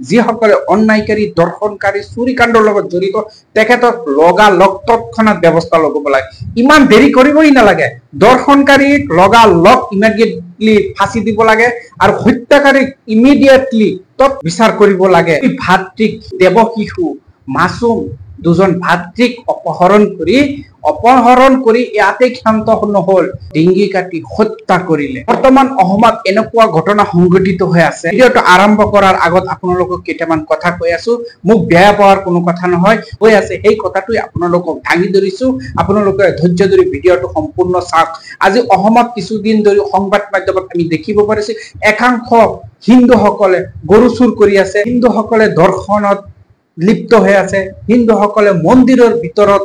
যিসকলে অন্যায়কাৰী দৰ্শনকাৰী চুৰিকাণ্ডৰ লগত জড়িত তেখেতক লগালগ তৎক্ষণাৎ ব্যৱস্থা ল'ব লাগে। ইমান দেৰি কৰিবই নালাগে। দৰ্শনকাৰীক লগালগ ইমিডিয়েটলি ফাঁচি দিব লাগে আৰু হত্যাকাৰীক ইমিডিয়েটলি বিচাৰ কৰিব লাগে। ভাতৃক দেৱশিশু মাছুম দুজন ভাতৃক অপহৰণ কৰি ইয়াতে ক্ষান্ত নহল, ডিঙি কাটি হত্যা কৰিলে। বৰ্তমান অসমত এনেকুৱা ঘটনা সংঘটিত হৈ আছে। ভিডিঅ'টো আৰম্ভ কৰাৰ আগত আপোনালোকক কেইটামান কথা কৈ আছো। মোক বেয়া পোৱাৰ কোনো কথা নহয়, হৈ আছে সেই কথাটোই আপোনালোকক ভাঙি ধৰিছো। আপোনালোকে ধৈৰ্য ধৰি ভিডিঅ'টো সম্পূৰ্ণ চাওক। আজি অসমত কিছুদিন ধৰি সংবাদ মাধ্যমত আমি দেখিব পাৰিছো একাংশ হিন্দুসকলে গৰু চুৰ কৰি আছে, হিন্দুসকলে দৰ্শনত লিপ্ত হৈ আছে, হিন্দুসকলে মন্দিৰৰ ভিতৰত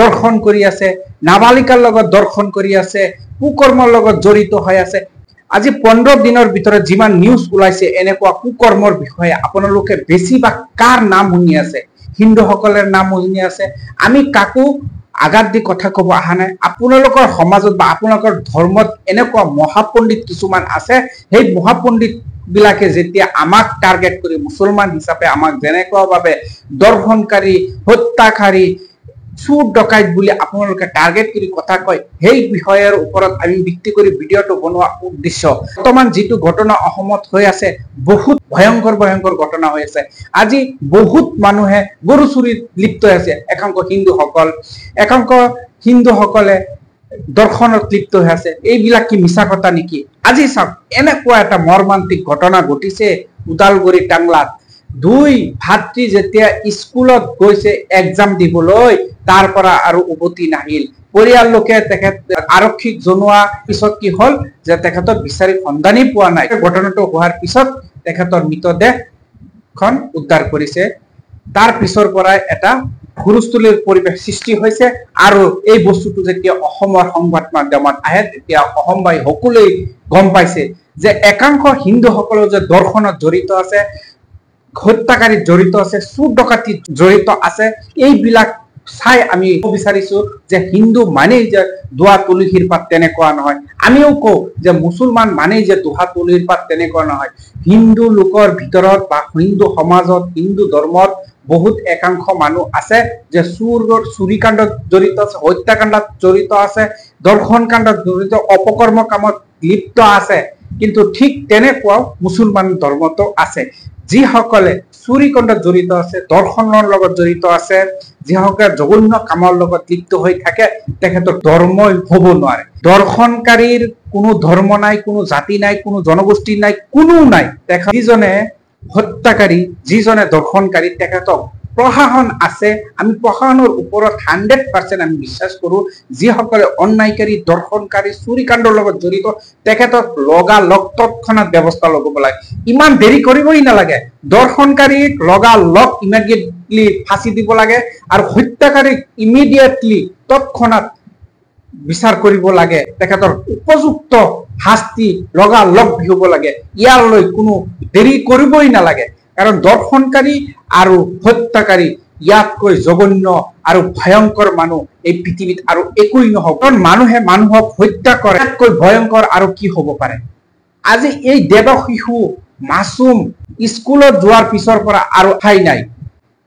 দৰ্শন কৰি আছে, নাবালিকাৰ লগত দৰ্শন কৰি আছে, কুকৰ্মৰ লগত জড়িত হৈ আছে। আজি 15 দিনৰ ভিতৰত যিমান নিউজ ওলাইছে এনেকুৱা কুকৰ্মৰ বিষয়ে আপোনালোকে বেছিভাগ কাৰ নাম শুনি আছে? হিন্দুসকলৰ নাম শুনি আছে। আমি কাকো আঘাত দি কথা কব অহা নাই। আপোনালোকৰ সমাজত বা আপোনালোকৰ ধৰ্মত এনেকুৱা মহাপণ্ডিত কিছুমান আছে, সেই মহাপণ্ডিত বিলাকে যেতিয়া আমাক টাৰ্গেট কৰি মুছলমান হিচাপে আমাক যেনেকুৱাভাৱে দৰ্শনকাৰী, হত্যাকাৰী, চুৰ ডকাইত বুলি আপোনালোকে টাৰ্গেট কৰি কথা কয়, সেই বিষয়ৰ ওপৰত আমি ভিত্তি কৰি ভিডিঅ'টো বনোৱা উদ্দেশ্য। বৰ্তমান যিটো ঘটনা অসমত হৈ আছে বহুত ভয়ংকৰ ঘটনা হৈ আছে। আজি বহুত মানুহে গৰু চুৰিত লিপ্ত হৈ আছে। একাংশ হিন্দুসকলে দৰ্শনত লিপ্ত হৈ আছে। এইবিলাক কি মিছা কথা নেকি? আজি চাওক, এনেকুৱা এটা মৰ্মান্তিক ঘটনা ঘটিছে ওদালগুৰি টাংলাত। দুই ভাতৃ যেতিয়া স্কুলত গৈছে এক্সাম দিবলৈ, তাৰ পৰা আৰু উভতি নাহিল। পৰিয়াল লোকে তেখেত আৰক্ষীক জনোৱা পিছত কি হল যে তেখেতক বিচাৰি সন্ধানেই পোৱা নাই। ঘটনাটো হোৱাৰ পিছত তেখেতৰ মৃতদেহখন উদ্ধাৰ কৰিছে। তাৰ পিছৰ পৰাই এটা হুলস্থুলীৰ পৰিৱেশ সৃষ্টি হৈছে আৰু এই বস্তুটো যেতিয়া অসমৰ সংবাদ মাধ্যমত আহে তেতিয়া অসমবাসী সকলোৱে গম পাইছে যে একাংশ হিন্দুসকলেও যে দৰ্শনত জড়িত আছে, হত্যাকাৰীত জড়িত আছে, চুৰ ডকাইতিত জড়িত আছে। এইবিলাক চাই আমি বিচাৰিছো যে হিন্দু মানেই যে দোৱা তুলসীৰ পাত তেনেকুৱা নহয়। আমিও কওঁ যে মুছলমান মানেই যে দোহা তুলসীৰ পাত তেনেকুৱা নহয়। হিন্দু লোকৰ ভিতৰত বা হিন্দু সমাজত, হিন্দু ধৰ্মত বহুত একাংশ মানুহ আছে যে চুৰিকাণ্ডত জড়িত আছে, হত্যাকাণ্ডত জড়িত আছে, দৰ্শন কাণ্ডত জড়িত, অপকৰ্ম কামত লিপ্ত আছে। কিন্তু ঠিক তেনেকুৱাও মুছলমান ধৰ্মতো আছে, যিসকলে চুৰিকাণ্ডত জড়িত আছে, দৰ্শনৰ লগত জড়িত আছে, যিসকলে জঘন্য কামৰ লগত লিপ্ত হৈ থাকে, তেখেতৰ ধৰ্মই হব নোৱাৰে। দৰ্শনকাৰীৰ কোনো ধৰ্ম নাই, কোনো জাতি নাই, কোনো জনগোষ্ঠী নাই, কোনো নাই। তেখেত যিজনে হত্যাকাৰী, যিজনে দৰ্শনকাৰী, তেখেতক প্ৰশাসন আছে। আমি প্ৰশাসনৰ ওপৰত 100% আমি বিশ্বাস কৰো। যিসকলে অন্যায়কাৰী, দৰ্শনকাৰী, চুৰিকাণ্ডৰ লগত জড়িত তেখেতক লগালগ তৎক্ষণাৎ ব্যৱস্থা ল'ব লাগে। ইমান দেৰি কৰিবই নালাগে। দৰ্শনকাৰীক লগালগ ইমিডিয়েটলি ফাঁচি দিব লাগে আৰু হত্যাকাৰীক ইমিডিয়েটলি তৎক্ষণাৎ বিচাৰ কৰিব লাগে। তেখেতৰ উপযুক্ত শাস্তি লগালগ বিহিব লাগে। ইয়ালৈ কোনো দেৰি কৰিবই নালাগে, কাৰণ দৰ্শনকাৰী আৰু হত্যাকাৰী ইয়াতকৈ জঘন্য আৰু ভয়ংকৰ মানুহ এই পৃথিৱীত আৰু একোই নহব। কাৰণ মানুহে মানুহক হত্যা কৰে, ইয়াতকৈ ভয়ংকৰ আৰু কি হব পাৰে? আজি এই দেৱশিশু মাছুম স্কুলত যোৱাৰ পিছৰ পৰা আৰু ঠাই নাই।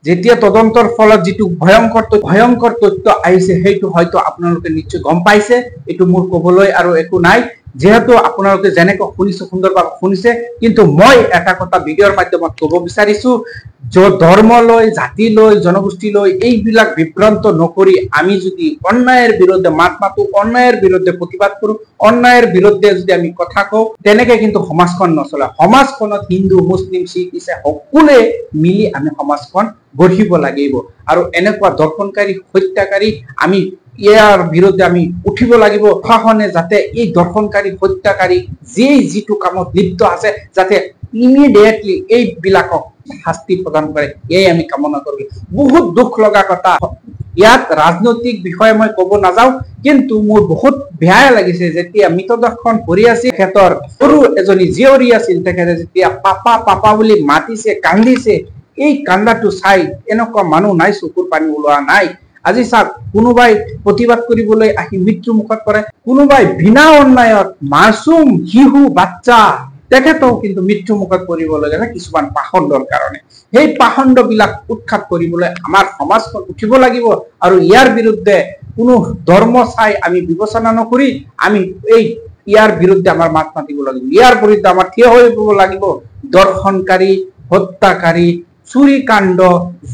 যেতিয়া তদন্তৰ ফলত যিটো ভয়ংকৰ তথ্য আহিছে সেইটো হয়তো আপোনালোকে নিশ্চয় গম পাইছে। এইটো মোৰ কবলৈ আৰু একো নাই, যেহেতু আপোনালোকে যেনেকৈ শুনিছে সুন্দৰভাৱে শুনিছে। কিন্তু মই এটা কথা ভিডিঅ'ৰ মাধ্যমত কব বিচাৰিছো, ধৰ্ম লৈ, জাতি লৈ, জনগোষ্ঠী লৈ এইবিলাক বিভ্ৰান্ত নকৰি আমি যদি অন্যায়ৰ বিৰুদ্ধে মাত মাতো, অন্যায়ৰ বিৰুদ্ধে প্ৰতিবাদ কৰো, অন্যায়ৰ বিৰুদ্ধে যদি আমি কথা কওঁ, তেনেকে কিন্তু সমাজখন নচলে। সমাজখনত হিন্দু, মুছলিম, শিখ, ইছাই সকলোৱে মিলি আমি সমাজখন গঢ়িব লাগিব। আৰু এনেকুৱা দৰ্শনকাৰী, হত্যাকাৰী আমি ইয়াৰ বিৰুদ্ধে আমি উঠিব লাগিব। প্ৰশাসনে যাতে এই দৰ্শনকাৰী, হত্যাকাৰী যিটো কামত লিপ্ত আছে যাতে ইমিডিয়েটলি এইবিলাকক শাস্তি প্ৰদান কৰে, এয়াই আমি কামনা কৰো। বহুত দুখ লগা কথা। ইয়াত ৰাজনৈতিক বিষয়ে মই কব নাযাওঁ, কিন্তু মোৰ বহুত বেয়া লাগিছে যেতিয়া মৃতদেহখন পৰি আছিল, তেখেতৰ সৰু এজনী জীয়ৰী আছিল, তেখেতে যেতিয়া পাপা পাপা বুলি মাতিছে, কান্দিছে, এই কান্দাটো চাই এনেকুৱা মানুহ নাই চকুৰ পানী ওলোৱা নাই। আজি চাওক, কোনোবাই প্ৰতিবাদ কৰিবলৈ আহি মৃত্যু মুখত পৰে, কোনোবাই বিনা অন্যায়ত মাছুম শিশু বাচ্চা তেখেতেও কিন্তু মৃত্যু মুখত পৰিবলগীয়া কিছুমান পাখণ্ডৰ কাৰণে। সেই পাখণ্ড বিলাক উৎখাত কৰিবলৈ আমাৰ সমাজখন উঠিব লাগিব আৰু ইয়াৰ বিৰুদ্ধে কোনো ধৰ্ম চাই আমি বিবেচনা নকৰি আমি ইয়াৰ বিৰুদ্ধে আমাৰ মাত মাতিব লাগিব। ইয়াৰ বিৰুদ্ধে আমাৰ থিয় হৈ লাগিব। দৰ্শনকাৰী, হত্যাকাৰী, চুৰি কাণ্ড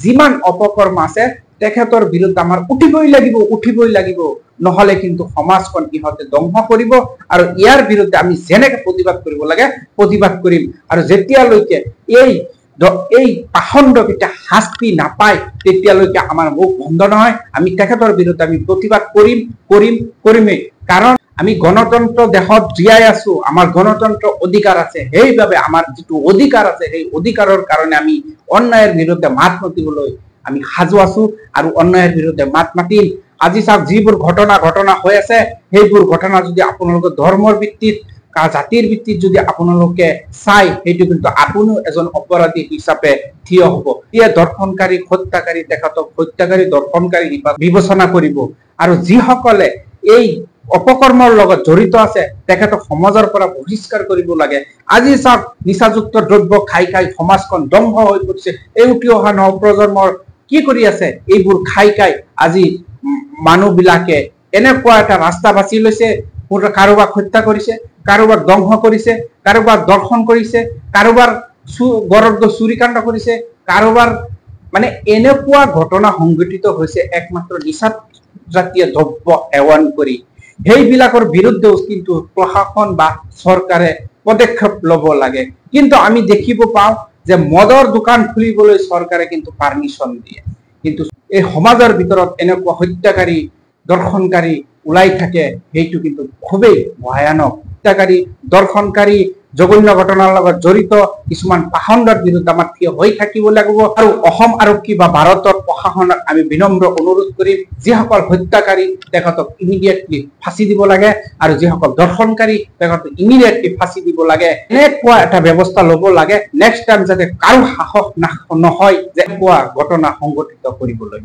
যিমান অপকৰ্ম আছে তেখেতৰ বিৰুদ্ধে আমাৰ উঠিবই লাগিব নহলে কিন্তু সমাজখন ইহঁতে ধ্বংস কৰিব আৰু ইয়াৰ বিৰুদ্ধে আমি যেনেকে প্ৰতিবাদ কৰিব লাগে প্ৰতিবাদ কৰিম আৰু যেতিয়ালৈকে এই পাখণ্ডকেইটা শাস্তি নাপায় তেতিয়ালৈকে আমাৰ মুখ বন্ধ নহয়। আমি তেখেতৰ বিৰুদ্ধে আমি প্ৰতিবাদ কৰিমেই। কাৰণ আমি গণতন্ত্ৰ দেশত জীয়াই আছো, আমাৰ গণতন্ত্ৰ অধিকাৰ আছে, সেইবাবে আমাৰ যিটো অধিকাৰ আছে সেই অধিকাৰৰ কাৰণে আমি অন্যায়ৰ বিৰুদ্ধে মাত মাতিবলৈ আমি সাজু আছো আৰু অন্যায়ৰ বিৰুদ্ধে মাত মাতিম। আজি চাওক যিবোৰ ঘটনা হৈ আছে সেইবোৰ ঘটনা যদি আপোনালোকে ধৰ্মৰ ভিত্তিত জাতিৰ ভিত্তিত যদি আপোনালোকে চাই সেইটো কিন্তু আপুনিও এজন অপৰাধী হিচাপে থিয় হব। দৰ্শনকাৰী, হত্যাকাৰী তেখেতক হত্যাকাৰী, দৰ্শনকাৰী বিবেচনা কৰিব আৰু যিসকলে এই অপকৰ্মৰ লগত জড়িত আছে তেখেতক সমাজৰ পৰা বহিষ্কাৰ কৰিব লাগে। আজি চাওক নিচাযুক্ত দ্ৰব্য খাই সমাজখন ধ্বংস হৈ পৰিছে। এই উঠি অহা নৱপ্ৰজন্মৰ কি কৰি আছে? এইবোৰ খাই আজি মানুহ বিলাকে এনেকুৱা এটা ৰাস্তা বাছি লৈছে, কাৰোবাক হত্যা কৰিছে, কাৰোবাক ধ্বংস কৰিছে, কাৰোবাক দৰ্শন কৰিছে, কাৰোবাৰ চুৰিকাণ্ড কৰিছে, কাৰোবাৰ মানে এনেকুৱা ঘটনা সংঘটিত হৈছে একমাত্ৰ নিচা জাতীয় দ্ৰব্য সেৱন কৰি। সেইবিলাকৰ বিৰুদ্ধেও কিন্তু প্ৰশাসন বা চৰকাৰে পদক্ষেপ লব লাগে। কিন্তু আমি দেখিব পাওঁ যে মদৰ দোকান খুলিবলৈ চৰকাৰে কিন্তু পাৰ্মিশন দিয়ে, কিন্তু এই সমাজৰ ভিতৰত এনেকুৱা হত্যাকাৰী, দৰ্শনকাৰী ওলাই থাকে সেইটো কিন্তু খুবেই ভয়ানক। হত্যাকাৰী, দৰ্শনকাৰী, জঘন্য ঘটনাৰ লগত জড়িত কিছুমান পাখণ্ডৰ বিৰুদ্ধে আমাৰ থিয় হৈ থাকিব লাগিব আৰু অসম আৰক্ষী বা ভাৰতৰ প্ৰশাসনক আমি বিনম্ৰ অনুৰোধ কৰিম যিসকল হত্যাকাৰী তেখেতক ইমিডিয়েটলি ফাঁচি দিব লাগে আৰু যিসকল দৰ্শনকাৰী তেখেতক ইমিডিয়েটলি ফাঁচি দিব লাগে। এনেকুৱা এটা ব্যৱস্থা লব লাগে নেক্সট টাইম যাতে কাৰো সাহস নহয় যে এনেকুৱা ঘটনা সংঘটিত কৰিবলৈ।